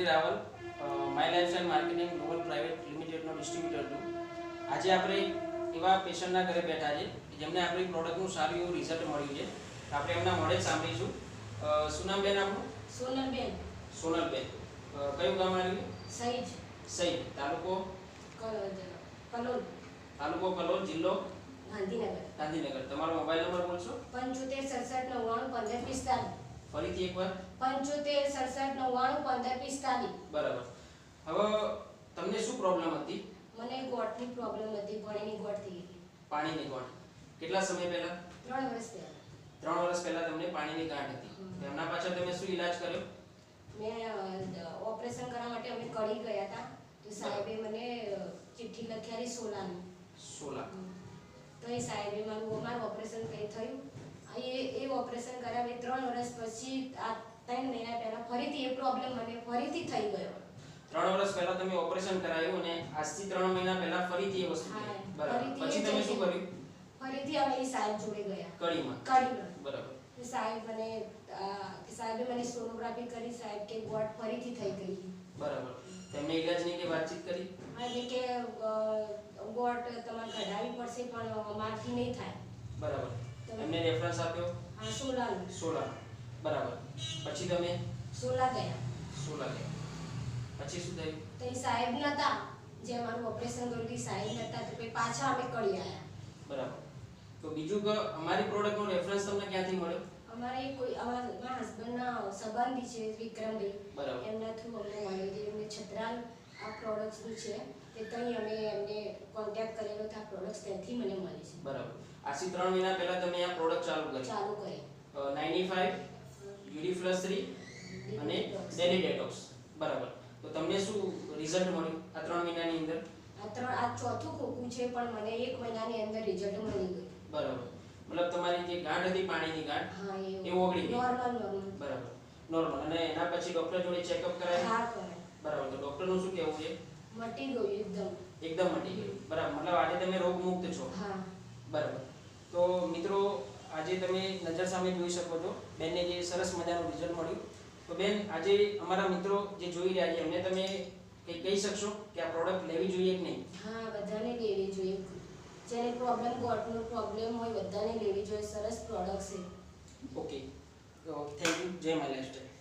Shri Raval my lifestyle marketing global private લિમિટેડનો distributor છું. આજે આપણે એવા પેશન્ટના ઘરે બેઠા છે જેમને આપણી પ્રોડક્ટનું સારું એવું રિઝલ્ટ મળ્યું છે. આપણે એમના મોઢે જ સાંભળીશું. શું નામ બેન આપણું? સોનલબેન. સોનલબેન. કયું ગામ આવ્યું? સઈજ. સઈજ. તાલુકો? કલોલ. તાલુકો કલોલ, જિલ્લો ગાંધીનગર. ગાંધીનગર. તમારો મોબાઈલ નંબર બોલશો? 75 67 99 15 45. ફરીથી એકવાર. 75 67 99 15 45. બરાબર. હવે તમને શું પ્રોબ્લેમ હતી? મને ગોઠની પ્રોબ્લેમ હતી, પાણીની ગોઠ થઈ ગઈ. પાણીની ગાંઠ. કેટલા સમય પહેલા? 3 વર્ષ પહેલા. 3 વર્ષ પહેલા તમને પાણીની ગાંઠ હતી. એમના પાછળ તમે શું ઈલાજ કર્યો? મેં ઓપરેશન કરવા માટે અમે કડી ગયા હતા, તો સાહેબે મને ચિઠ્ઠી લખેલી 16. તો એ સાહેબે મારું ઓપરેશન કંઈ થયું. એ ઓપરેશન કર્યા મેં 3 વર્ષ પછી આ 3 મહિના પહેલા ફરીથી એ પ્રોબ્લેમ મને ફરીથી થઈ ગયો. 3 વર્ષ પહેલા તમે ઓપરેશન કરાયું અને આજથી 3 મહિના પહેલા ફરીથી એ વસ્તુ થઈ. બરાબર. પછી તમે શું કર્યું? ફરીથી અમે એ સાહેબ જોડે ગયા. કડીમાં. બરાબર. સાહેબે મને સોનોગ્રાફી કરી. સાહેબ કે ગોઠ ફરીથી થઈ ગઈ. બરાબર. તેમને ઈલાજની કે વાતચીત કરી? એટલે કે ગોઠ તમારે કઢાવી પડશે પણ મારથી નહીં થાય. બરાબર. એમને રેફરન્સ આપ્યો? હા, 16. બરાબર. પછી તમે 16 ગયા. 16 ગયા. પછી શું થયું? તો એ સાહેબ નતા, જે અમારું ઓપરેશન કર્યું એ સાહેબ નતા, તો પછી પાછા અમે કડી આવ્યા. બરાબર. તો બીજું કે અમારી પ્રોડક્ટનો રેફરન્સ તમને ક્યાંથી મળ્યો? અમારે કોઈ મારા હસબન્ડના સંબંધી છે વિક્રમભાઈ, બરાબર. એમના થ્રુ અમને મળ્યું છે. એમને છત્રાલ આ પ્રોડક્ટ્સનું છે તે ત્યાં અમે એમને કોન્ટેક્ટ કરેલો તો આ પ્રોડક્ટ્સ ત્યાંથી મને મળી છે. બરાબર. આજથી 3 મહિના પહેલા તમે આ પ્રોડક્ટ ચાલુ કરી? 95 UD+3 અને ડેલી ડેટોક્સ. બરાબર. તો તમને શું રિઝલ્ટ મળ્યું આ 3 મહિનાની અંદર? આ ચોથું ખોખું છે પણ મને 1 મહિનાની અંદર રિઝલ્ટ મળી ગયું. બરાબર. મતલબ તમારી જે ગાંઠ હતી પાણીની ગાંઠ, હા, એ ઓગળી ગઈ. નોર્મલ. બરાબર. નોર્મલ. અને એના પછી ડોક્ટર જોડે ચેકઅપ કરાયું? હા, કરાયું. બરાબર. તો ડોક્ટરનું શું કહેવું છે? મટી ગયું એકદમ. એકદમ મટી ગયું. બરાબર. મતલબ આજે તમે રોગ મુક્ત છો? હા. બરાબર. તો મિત્રો, આજે તમે નજર સામે જોઈ શકો છો બેનને જે સરસ મજાનું રિઝલ્ટ મળ્યું. તો બેન, આજે અમારા મિત્રો જે જોઈ રહ્યા છે એમને તમે કંઈ કહી શકશો કે આ પ્રોડક્ટ લેવી જોઈએ કે નહીં? હા, બધાને લેવી જોઈએ. જેને પ્રોબ્લેમ ગોઠનો પ્રોબ્લેમ હોય બધાને લેવી જોઈએ. સરસ પ્રોડક્ટ છે. ઓકે. તો થેન્ક યુ. જય માય લાઇફસ્ટાઇલ.